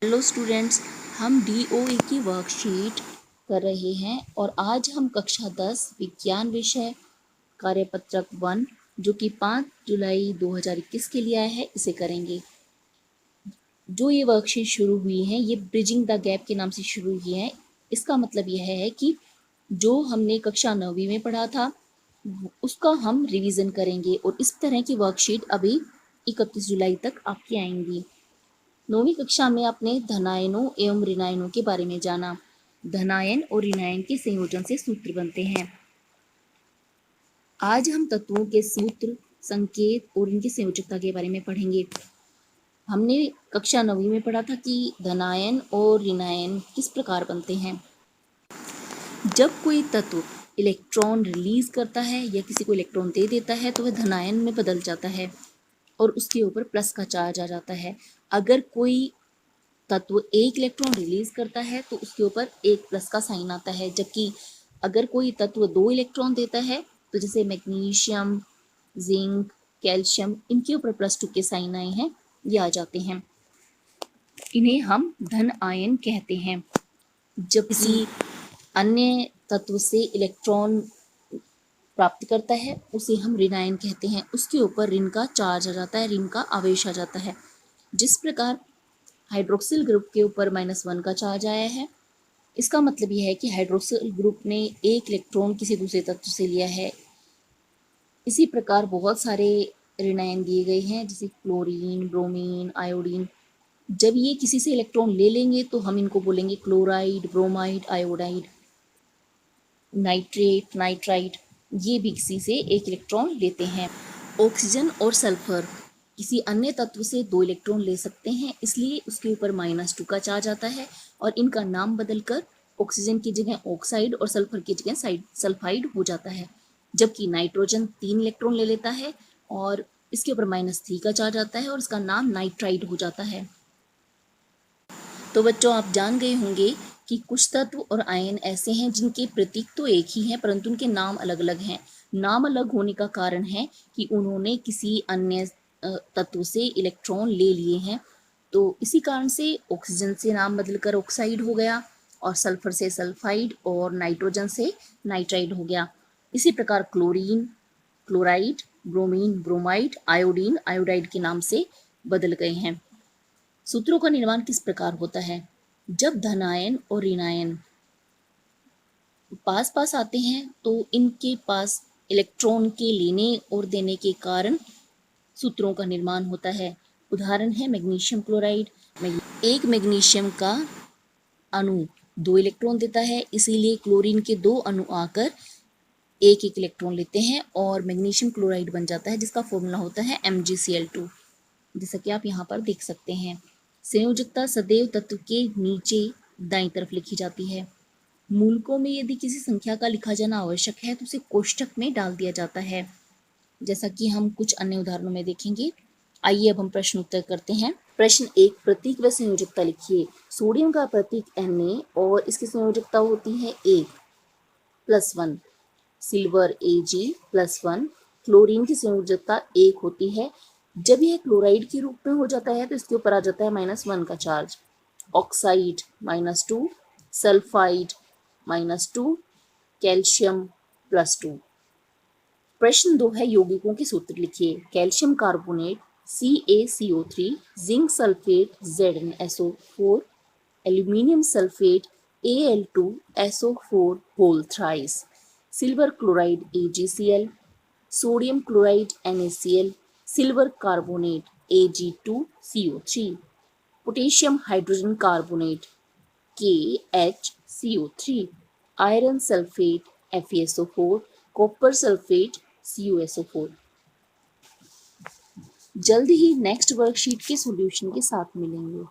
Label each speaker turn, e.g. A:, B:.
A: Hello students, हम DOA की worksheet कर रहे हैं और आज हम कक्षा 10 विज्ञान विषय कार्यपत्रक 1 जो कि 5 जुलाई 2021 के लिए आया है इसे करेंगे। जो ये वर्कशीट शुरू हुई है ये ब्रिजिंग द गैप के नाम से शुरू हुई है। इसका मतलब यह है कि जो हमने कक्षा 9वीं में पढ़ा था उसका हम रिवीजन करेंगे और इस तरह की वर्कशीट अभी 31 जुलाई तक आपकी आएंगी। 9वीं कक्षा में आपने धनायनों एवं ऋणायनों के बारे में जाना। धनायन और ऋणायन के संयोजन से सूत्र बनते हैं। आज हम तत्वों के सूत्र, संकेत और इनकी संयोजकता के बारे में पढ़ेंगे। हमने कक्षा 9वीं में पढ़ा था कि धनायन और ऋणायन किस प्रकार बनते हैं। जब कोई तत्व इलेक्ट्रॉन रिलीज करता है या किसी को इलेक्ट्रॉन दे देता है तो वह धनायन में बदल जाता है और उसके ऊपर प्लस का चार्ज आ जाता है। अगर कोई तत्व एक इलेक्ट्रॉन रिलीज करता है तो उसके ऊपर एक प्लस का साइन आता है, जबकि अगर कोई तत्व 2 इलेक्ट्रॉन देता है तो जैसे मैग्नीशियम, जिंक, कैल्शियम, इनके ऊपर +2 के साइन आए हैं, ये आ जाते हैं। इन्हें हम धन आयन कहते हैं। जब किसी अन्य तत्व से इलेक्ट्रॉन प्राप्त करता है उसे हम ऋणायन कहते हैं। उसके ऊपर ऋण का चार्ज आ जाता है, ऋण का आवेश आ जाता है। जिस प्रकार हाइड्रोक्सिल ग्रुप के ऊपर -1 का चार्ज आया है, इसका मतलब यह है कि हाइड्रोक्सिल ग्रुप ने एक इलेक्ट्रॉन किसी दूसरे तत्व से लिया है। इसी प्रकार बहुत सारे ऋणायन दिए गए हैं जैसे क्लोरीन, ब्रोमीन, आयोडीन। जब ये किसी से इलेक्ट्रॉन ले लेंगे तो हम इनको बोलेंगे chloride, bromide, iodide, nitrate, nitrite. ये भी किसी से एक इलेक्ट्रॉन लेते हैं। ऑक्सीजन और सल्फर किसी अन्य तत्व से 2 इलेक्ट्रॉन ले सकते हैं, इसलिए उसके ऊपर -2 का चार्ज आता है और इनका नाम बदलकर ऑक्सीजन की जगह ऑक्साइड और सल्फर की जगह सल्फाइड हो जाता है। जबकि नाइट्रोजन 3 इलेक्ट्रॉन ले लेता है और इसके ऊपर -3 का चार्ज आता है और इसका नाम नाइट्राइड हो जाता है। तो बच्चों, आप जान गए होंगे कि कुछ तत्व और आयन ऐसे हैं जिनके प्रतीक तो एक ही हैं परंतु उनके नाम अलग अलग हैं। नाम अलग होने का कारण है कि उन्होंने किसी अन्य तत्व से इलेक्ट्रॉन ले लिए हैं। तो इसी कारण से ऑक्सीजन से नाम बदलकर ऑक्साइड हो गया और सल्फर से सल्फाइड और नाइट्रोजन से नाइट्राइड हो गया। इसी प्रकार chlorine, chloride, bromine, bromide, iodine, iodide के नाम से बदल गए हैं। सूत्रों का निर्माण किस प्रकार होता है? जब धनायन और ऋणायन पास पास आते हैं तो इनके पास इलेक्ट्रॉन के लेने और देने के कारण सूत्रों का निर्माण होता है। उदाहरण है मैग्नीशियम क्लोराइड। एक मैग्नीशियम का अणु 2 इलेक्ट्रॉन देता है, इसीलिए क्लोरीन के 2 अणु आकर एक एक इलेक्ट्रॉन लेते हैं और मैग्नीशियम क्लोराइड बन जाता है, जिसका फॉर्मूला होता है MgCl2, जैसा कि आप यहाँ पर देख सकते हैं। संयोजकता सदैव तत्व के नीचे दाईं तरफ लिखी जाती है। मूलकों में यदि किसी संख्या का लिखा जाना आवश्यक है तो उसे कोष्ठक में डाल दिया जाता है, जैसा कि हम कुछ अन्य उदाहरणों में देखेंगे। आइए अब हम प्रश्न उत्तर करते हैं। प्रश्न 1, प्रतीक व संयोजकता लिखिए। सोडियम का प्रतीक Na और इसकी संयोजकता होती है 1+1, सिल्वर Ag+1, क्लोरीन की संयोजकता 1 होती है। जब यह क्लोराइड के रूप में हो जाता है तो इसके ऊपर आ जाता है -1 का चार्ज। Oxide -2, sulphide -2, calcium +2। प्रश्न 2 है, यौगिकों के सूत्र लिखिए। Calcium carbonate CaCO3, zinc sulphate ZnSO4, aluminium sulphate Al2SO4 whole thrice, silver chloride AgCl, sodium chloride NaCl, silver carbonate Ag2CO3, potassium hydrogen carbonate KHCO3, iron sulphate FeSO4, copper sulphate CuSO4। जल्द ही next worksheet के solution के साथ मिलेंगे।